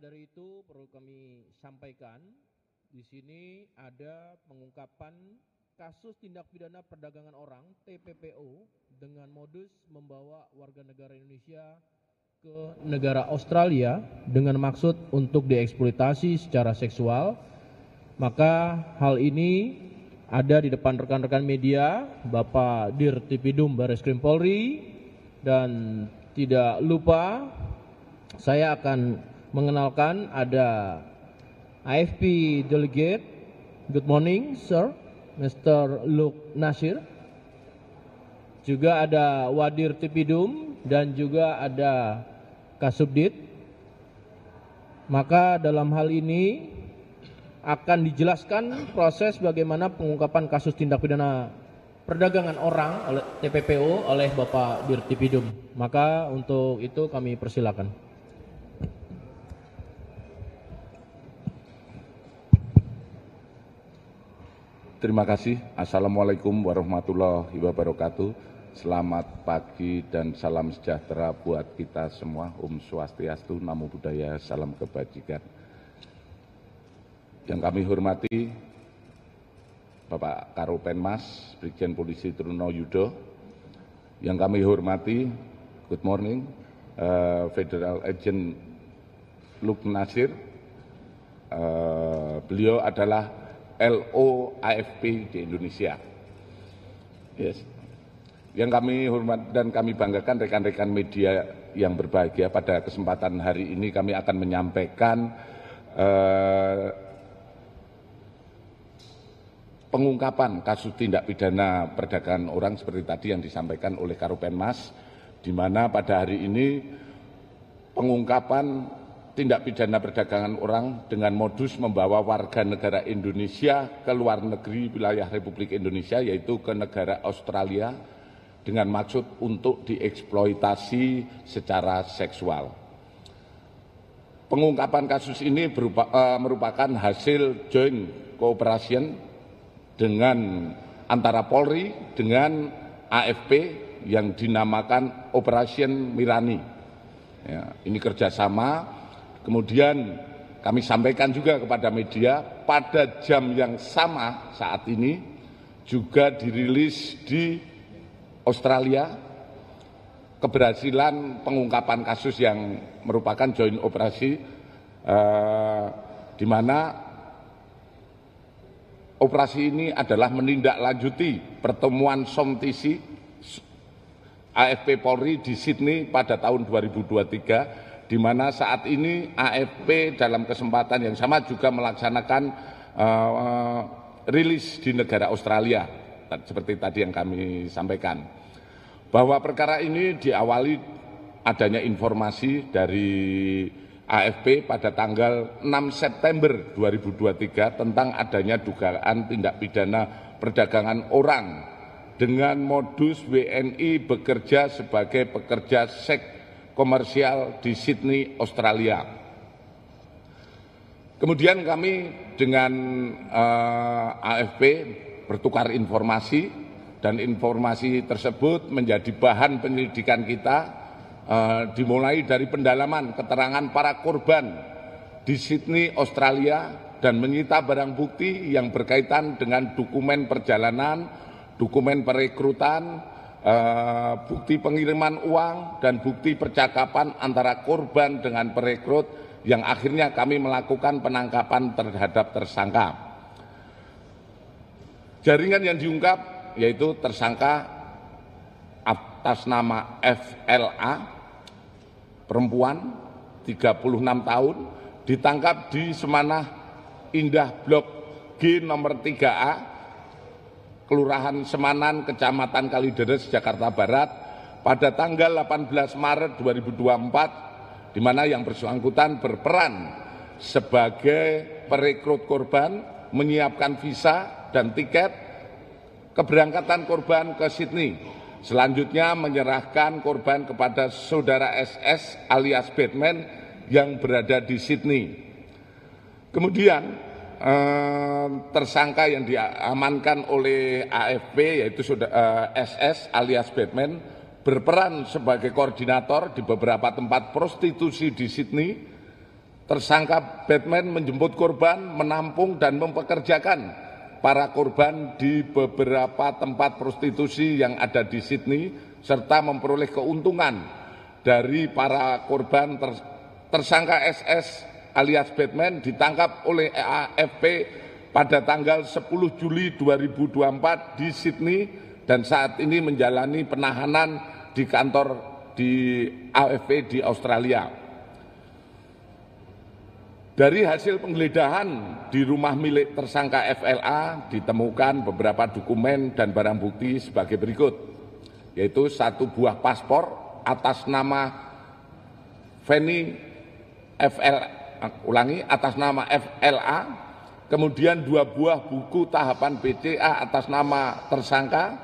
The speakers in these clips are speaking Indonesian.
dari itu perlu kami sampaikan, di sini ada pengungkapan kasus tindak pidana perdagangan orang (TPPO) dengan modus membawa warga negara Indonesia ke negara Australia dengan maksud untuk dieksploitasi secara seksual. Maka hal ini ada di depan rekan-rekan media, Bapak Dirtipidum Barreskrim Polri, dan tidak lupa saya akan mengenalkan ada AFP Delegate. Good morning, sir, Mr. Luke Nasir. Juga ada Wadir Tipidum dan juga ada Kasubdit. Maka dalam hal ini akan dijelaskan proses bagaimana pengungkapan kasus tindak pidana perdagangan orang oleh TPPO oleh Bapak Dirtipidum. Maka untuk itu kami persilakan. Terima kasih. Assalamualaikum warahmatullahi wabarakatuh. Selamat pagi dan salam sejahtera buat kita semua. Om Swastiastu, Namo Buddhaya, salam kebajikan. Yang kami hormati Bapak Karopenmas, Brigjen Polisi Truno Yudo. Yang kami hormati, good morning, Federal Agent Luke Nasir. Beliau adalah LO AFP di Indonesia. Yes. Yang kami hormat dan kami banggakan rekan-rekan media yang berbahagia, pada kesempatan hari ini kami akan menyampaikan pengungkapan kasus tindak pidana perdagangan orang seperti tadi yang disampaikan oleh Karopenmas, di mana pada hari ini pengungkapan tindak pidana perdagangan orang dengan modus membawa warga negara Indonesia ke luar negeri wilayah Republik Indonesia, yaitu ke negara Australia, dengan maksud untuk dieksploitasi secara seksual. Pengungkapan kasus ini merupakan hasil joint cooperation dengan antara Polri dengan AFP yang dinamakan Operation Mirani. Ya, ini kerjasama. Kemudian kami sampaikan juga kepada media, pada jam yang sama saat ini juga dirilis di Australia keberhasilan pengungkapan kasus yang merupakan joint operasi, di mana operasi ini adalah menindaklanjuti pertemuan SOMTISI AFP Polri di Sydney pada tahun 2023, di mana saat ini AFP dalam kesempatan yang sama juga melaksanakan rilis di negara Australia, seperti tadi yang kami sampaikan. Bahwa perkara ini diawali adanya informasi dari AFP pada tanggal 6 September 2023 tentang adanya dugaan tindak pidana perdagangan orang dengan modus WNI bekerja sebagai pekerja seks komersial di Sydney, Australia. Kemudian kami dengan AFP bertukar informasi, dan informasi tersebut menjadi bahan penyelidikan kita, dimulai dari pendalaman keterangan para korban di Sydney, Australia, dan menyita barang bukti yang berkaitan dengan dokumen perjalanan, dokumen perekrutan, bukti pengiriman uang, dan bukti percakapan antara korban dengan perekrut, yang akhirnya kami melakukan penangkapan terhadap tersangka. Jaringan yang diungkap yaitu tersangka atas nama FLA, perempuan 36 tahun, ditangkap di Semanah Indah Blok G nomor 3A, Kelurahan Semanan, Kecamatan Kalideres, Jakarta Barat, pada tanggal 18 Maret 2024, di mana yang bersangkutan berperan sebagai perekrut korban, menyiapkan visa dan tiket keberangkatan korban ke Sydney. Selanjutnya menyerahkan korban kepada saudara SS alias Batman yang berada di Sydney. Kemudian tersangka yang diamankan oleh AFP yaitu SS alias Batman berperan sebagai koordinator di beberapa tempat prostitusi di Sydney, tersangka Batman menjemput korban, menampung dan mempekerjakan para korban di beberapa tempat prostitusi yang ada di Sydney, serta memperoleh keuntungan dari para korban. Tersangka SS alias Batman ditangkap oleh AFP pada tanggal 10 Juli 2024 di Sydney dan saat ini menjalani penahanan di kantor di AFP di Australia. Dari hasil penggeledahan di rumah milik tersangka FLA ditemukan beberapa dokumen dan barang bukti sebagai berikut, yaitu 1 buah paspor atas nama atas nama FLA, kemudian 2 buah buku tahapan BCA atas nama tersangka,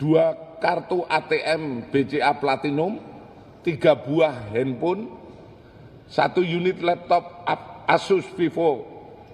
2 kartu ATM BCA Platinum, 3 buah handphone, 1 unit laptop Asus Vivo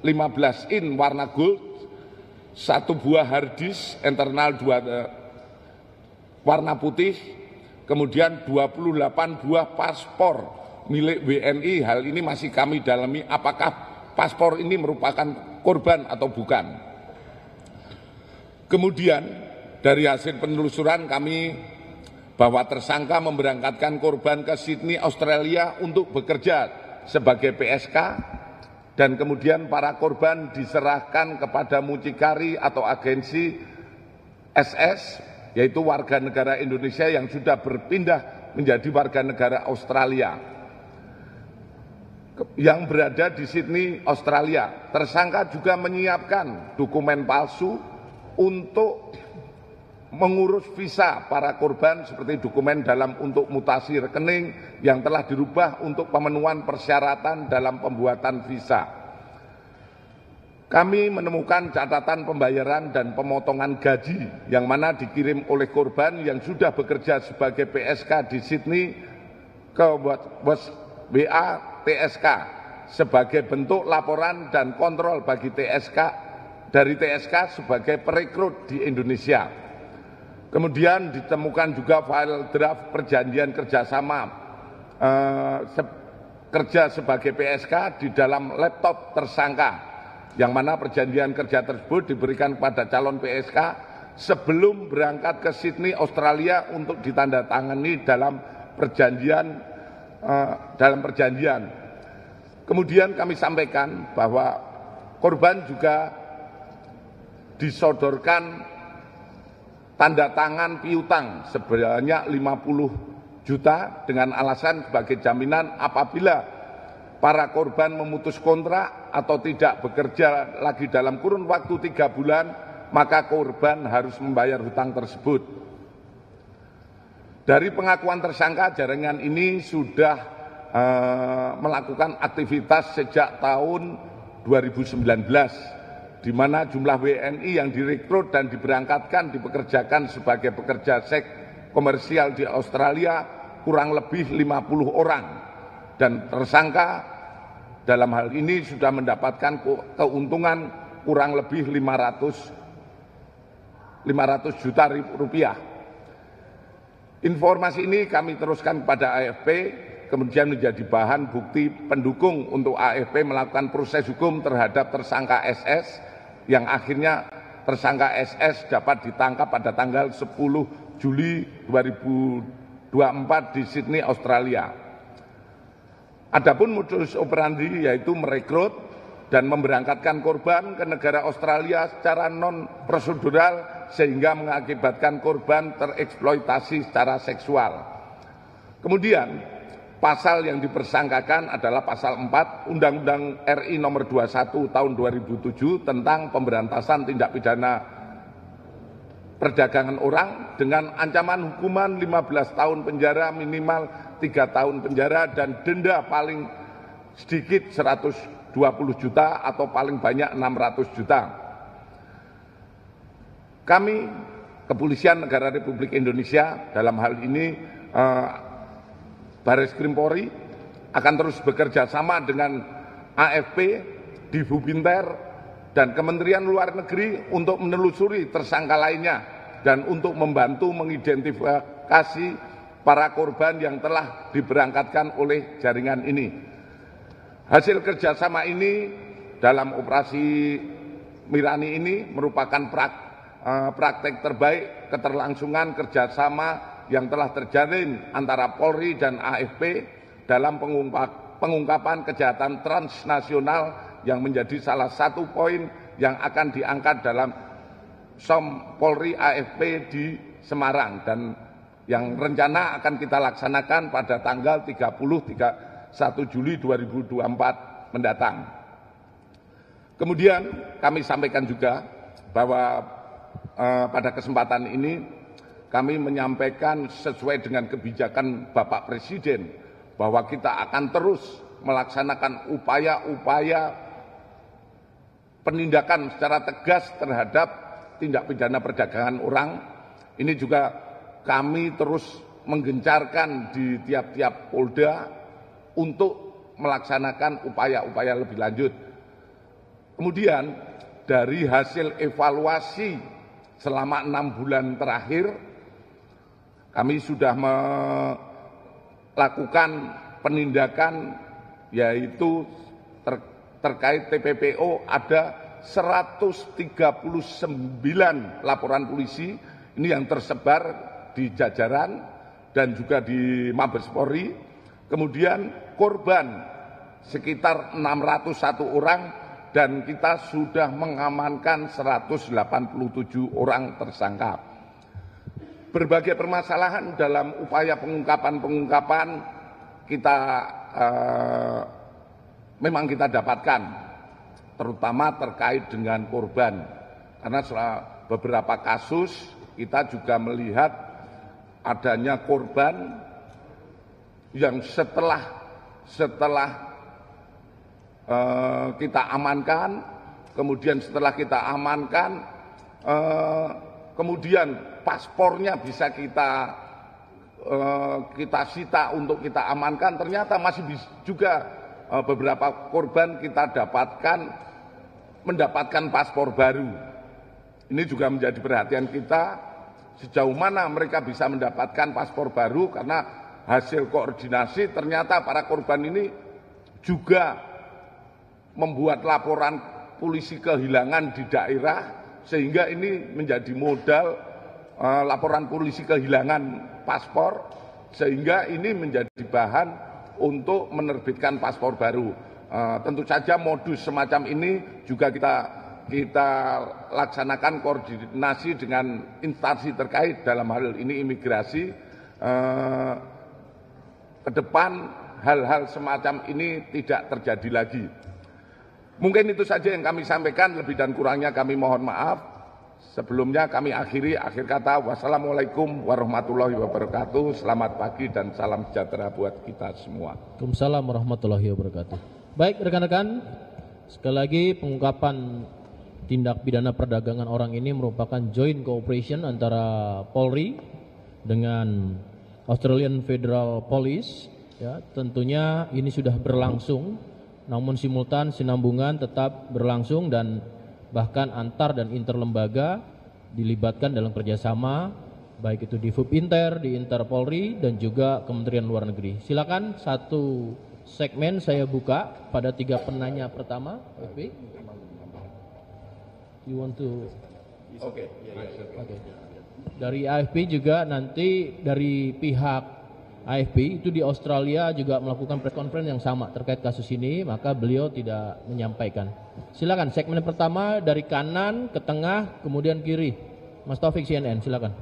15 in warna gold, 1 buah hard disk internal warna putih, kemudian 28 buah paspor milik WNI. Hal ini masih kami dalami apakah paspor ini merupakan korban atau bukan. Kemudian dari hasil penelusuran kami bahwa tersangka memberangkatkan korban ke Sydney, Australia untuk bekerja sebagai PSK dan kemudian para korban diserahkan kepada mucikari atau agensi SS, yaitu warga negara Indonesia yang sudah berpindah menjadi warga negara Australia yang berada di Sydney, Australia. Tersangka juga menyiapkan dokumen palsu untuk mengurus visa para korban seperti dokumen untuk mutasi rekening yang telah dirubah untuk pemenuhan persyaratan dalam pembuatan visa. Kami menemukan catatan pembayaran dan pemotongan gaji yang mana dikirim oleh korban yang sudah bekerja sebagai PSK di Sydney ke WA TSK sebagai bentuk laporan dan kontrol bagi TSK dari TSK sebagai perekrut di Indonesia. Kemudian ditemukan juga file draft perjanjian kerjasama kerja sebagai PSK di dalam laptop tersangka, yang mana perjanjian kerja tersebut diberikan kepada calon PSK sebelum berangkat ke Sydney, Australia untuk ditandatangani dalam perjanjian. Kemudian kami sampaikan bahwa korban juga disodorkan tanda tangan piutang sebanyak 50 juta dengan alasan sebagai jaminan apabila para korban memutus kontrak atau tidak bekerja lagi dalam kurun waktu 3 bulan, maka korban harus membayar hutang tersebut. Dari pengakuan tersangka, jaringan ini sudah melakukan aktivitas sejak tahun 2019. Di mana jumlah WNI yang direkrut dan diberangkatkan dipekerjakan sebagai pekerja seks komersial di Australia kurang lebih 50 orang. Dan tersangka dalam hal ini sudah mendapatkan keuntungan kurang lebih 500 juta rupiah. Informasi ini kami teruskan kepada AFP, kemudian menjadi bahan bukti pendukung untuk AFP melakukan proses hukum terhadap tersangka SS, yang akhirnya tersangka SS dapat ditangkap pada tanggal 10 Juli 2024 di Sydney, Australia. Adapun modus operandi yaitu merekrut dan memberangkatkan korban ke negara Australia secara non-prosedural sehingga mengakibatkan korban tereksploitasi secara seksual. Kemudian pasal yang dipersangkakan adalah pasal 4 Undang-Undang RI nomor 21 tahun 2007 tentang pemberantasan tindak pidana perdagangan orang dengan ancaman hukuman 15 tahun penjara, minimal 3 tahun penjara dan denda paling sedikit 120 juta atau paling banyak 600 juta. Kami, Kepolisian Negara Republik Indonesia, dalam hal ini Baris Krim Polri, akan terus bekerja sama dengan AFP, Divubinter, dan Kementerian Luar Negeri untuk menelusuri tersangka lainnya dan untuk membantu mengidentifikasi para korban yang telah diberangkatkan oleh jaringan ini. Hasil kerjasama ini dalam operasi Mirani ini merupakan praktek terbaik keterlangsungan kerjasama yang telah terjalin antara Polri dan AFP dalam pengungkapan kejahatan transnasional yang menjadi salah satu poin yang akan diangkat dalam SOM Polri AFP di Semarang dan yang rencana akan kita laksanakan pada tanggal 1 Juli 2024 mendatang. Kemudian kami sampaikan juga bahwa pada kesempatan ini kami menyampaikan sesuai dengan kebijakan Bapak Presiden bahwa kita akan terus melaksanakan upaya-upaya penindakan secara tegas terhadap tindak pidana perdagangan orang. Ini juga kami terus menggencarkan di tiap-tiap Polda untuk melaksanakan upaya-upaya lebih lanjut. Kemudian dari hasil evaluasi selama 6 bulan terakhir, kami sudah melakukan penindakan yaitu terkait TPPO ada 139 laporan polisi ini yang tersebar di jajaran dan juga di Mabes Polri. Kemudian korban sekitar 601 orang dan kita sudah mengamankan 187 orang tersangka. Berbagai permasalahan dalam upaya pengungkapan kita memang kita dapatkan, terutama terkait dengan korban. Karena beberapa kasus kita juga melihat adanya korban yang setelah kita amankan, kemudian setelah kita amankan, kemudian paspornya bisa kita sita untuk kita amankan, ternyata masih juga beberapa korban kita mendapatkan paspor baru. Ini juga menjadi perhatian kita sejauh mana mereka bisa mendapatkan paspor baru, karena hasil koordinasi ternyata para korban ini juga membuat laporan polisi kehilangan di daerah, sehingga ini menjadi modal laporan polisi kehilangan paspor, sehingga ini menjadi bahan untuk menerbitkan paspor baru. Tentu saja modus semacam ini juga kita laksanakan koordinasi dengan instansi terkait, dalam hal ini imigrasi. Ke depan hal-hal semacam ini tidak terjadi lagi. Mungkin itu saja yang kami sampaikan, lebih dan kurangnya kami mohon maaf. Sebelumnya kami akhir kata, wassalamualaikum warahmatullahi wabarakatuh, selamat pagi dan salam sejahtera buat kita semua. Waalaikumsalam warahmatullahi wabarakatuh. Baik rekan-rekan, sekali lagi pengungkapan tindak pidana perdagangan orang ini merupakan joint cooperation antara Polri dengan Australian Federal Police. Ya, tentunya ini sudah berlangsung, namun simultan sinambungan tetap berlangsung dan bahkan antar dan interlembaga dilibatkan dalam kerjasama, baik itu di Fupinter, di Interpolri dan juga Kementerian Luar Negeri. Silakan satu segmen saya buka pada 3 penanya pertama. Okay. You want to? Oke. Dari AFP juga nanti dari pihak AFP itu di Australia juga melakukan press conference yang sama terkait kasus ini, maka beliau tidak menyampaikan. Silakan segmen pertama dari kanan ke tengah kemudian kiri. Mas Taufik CNN, silakan.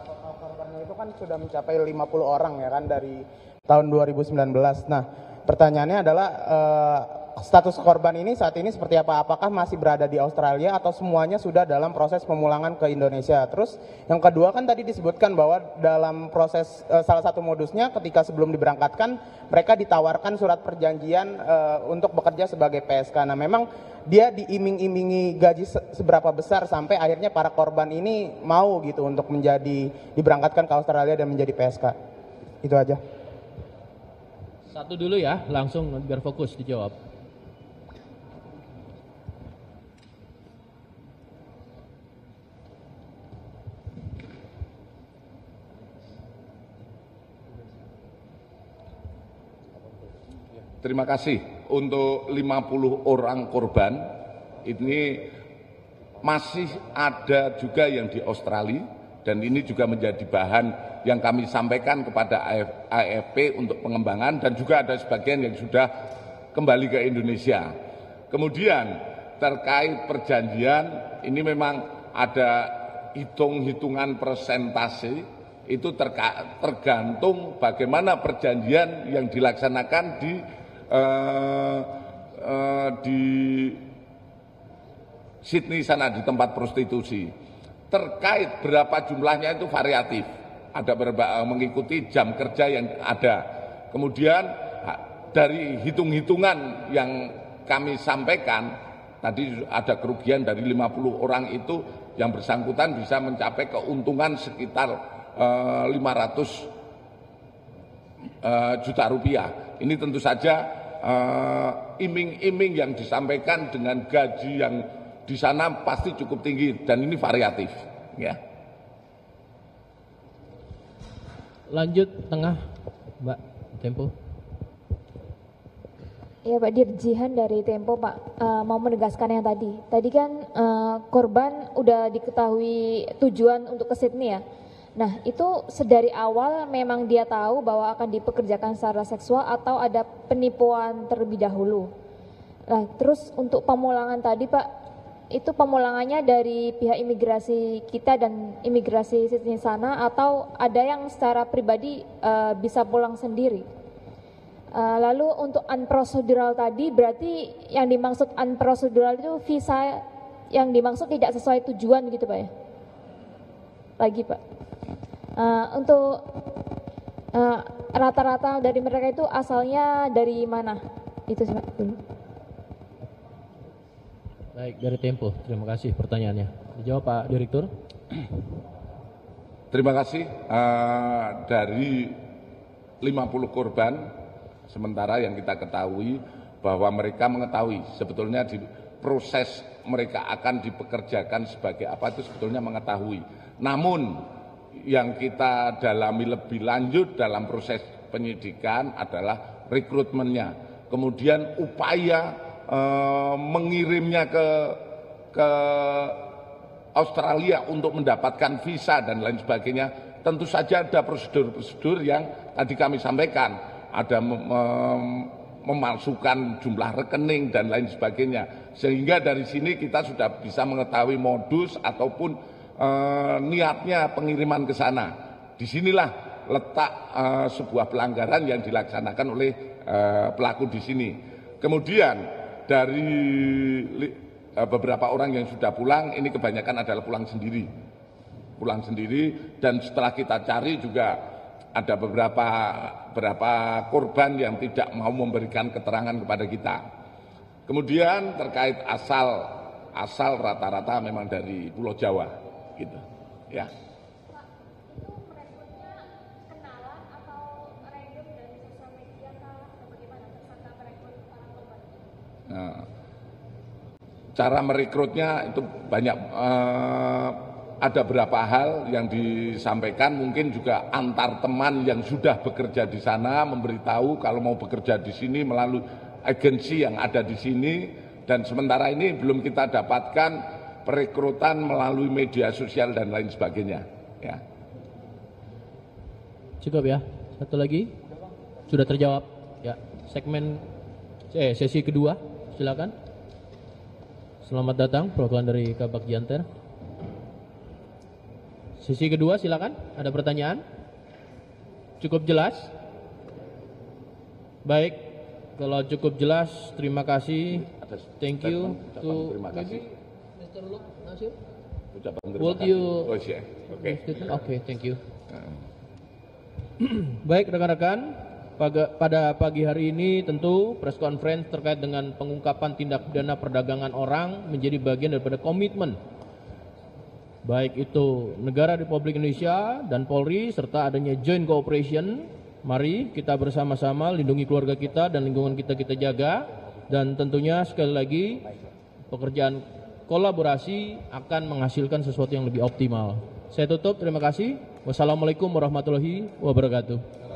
Total korbannya itu kan sudah mencapai 50 orang ya kan dari tahun 2019. Nah, pertanyaannya adalah status korban ini saat ini seperti apa? Apakah masih berada di Australia atau semuanya sudah dalam proses pemulangan ke Indonesia? Terus yang kedua kan tadi disebutkan bahwa dalam proses salah satu modusnya ketika sebelum diberangkatkan mereka ditawarkan surat perjanjian untuk bekerja sebagai PSK. Nah, memang dia diiming-imingi gaji seberapa besar sampai akhirnya para korban ini mau gitu untuk diberangkatkan ke Australia dan menjadi PSK. Itu aja. Satu dulu ya, langsung biar fokus dijawab. Terima kasih. Untuk 50 orang korban ini masih ada juga yang di Australia, dan ini juga menjadi bahan yang kami sampaikan kepada AFP untuk pengembangan, dan juga ada sebagian yang sudah kembali ke Indonesia. Kemudian terkait perjanjian, ini memang ada hitung-hitungan persentase, itu tergantung bagaimana perjanjian yang dilaksanakan di Sydney sana, di tempat prostitusi. Terkait berapa jumlahnya itu variatif, ada mengikuti jam kerja yang ada. Kemudian dari hitung-hitungan yang kami sampaikan, tadi ada kerugian dari 50 orang itu yang bersangkutan bisa mencapai keuntungan sekitar 500 juta rupiah. Ini tentu saja iming-iming yang disampaikan dengan gaji yang di sana pasti cukup tinggi, dan ini variatif, ya. Lanjut tengah, Mbak Tempo. Ya Pak Dirjihan dari Tempo, Pak, mau menegaskan yang tadi. Tadi kan korban udah diketahui tujuan untuk ke Sydney ya. Nah itu sedari awal memang dia tahu bahwa akan dipekerjakan secara seksual atau ada penipuan terlebih dahulu. Nah terus untuk pemulangan tadi Pak, itu pemulangannya dari pihak imigrasi kita dan imigrasi Sydney sana, atau ada yang secara pribadi bisa pulang sendiri? Lalu untuk unprocedural tadi, berarti yang dimaksud unprocedural itu visa yang dimaksud tidak sesuai tujuan gitu Pak ya? Lagi Pak, untuk rata-rata dari mereka itu asalnya dari mana? Itu sih Pak dulu. Baik, dari Tempo, terima kasih pertanyaannya. Dijawab Pak Direktur. Terima kasih. Dari 50 korban, sementara yang kita ketahui bahwa mereka mengetahui sebetulnya di proses mereka akan dipekerjakan sebagai apa itu sebetulnya mengetahui. Namun yang kita dalami lebih lanjut dalam proses penyidikan adalah rekrutmennya, kemudian upaya mengirimnya ke Australia untuk mendapatkan visa dan lain sebagainya. Tentu saja ada prosedur-prosedur yang tadi kami sampaikan, ada memalsukan jumlah rekening dan lain sebagainya, sehingga dari sini kita sudah bisa mengetahui modus ataupun niatnya pengiriman ke sana. Disinilah letak sebuah pelanggaran yang dilaksanakan oleh pelaku di sini. Kemudian dari beberapa orang yang sudah pulang, ini kebanyakan adalah pulang sendiri, dan setelah kita cari juga ada beberapa korban yang tidak mau memberikan keterangan kepada kita. Kemudian terkait asal rata-rata memang dari Pulau Jawa, gitu, ya. Nah, cara merekrutnya itu banyak, ada beberapa hal yang disampaikan, mungkin juga antar teman yang sudah bekerja di sana memberitahu kalau mau bekerja di sini melalui agensi yang ada di sini, dan sementara ini belum kita dapatkan perekrutan melalui media sosial dan lain sebagainya, ya. Cukup ya, satu lagi sudah terjawab ya. Sesi kedua. Silakan. Selamat datang perwakilan dari Kabak Janter. Sesi kedua silakan. Ada pertanyaan? Cukup jelas? Baik, kalau cukup jelas terima kasih. Thank you to terima kasih. Mr. Luke Nasir. Ucapan terima Would kasih. you Oke. Thank you. Baik rekan-rekan, pada pagi hari ini tentu press conference terkait dengan pengungkapan tindak pidana perdagangan orang menjadi bagian daripada komitmen baik itu negara Republik Indonesia dan Polri serta adanya joint cooperation. Mari kita bersama-sama lindungi keluarga kita dan lingkungan kita jaga, dan tentunya sekali lagi pekerjaan kolaborasi akan menghasilkan sesuatu yang lebih optimal. Saya tutup, terima kasih. Wassalamualaikum warahmatullahi wabarakatuh.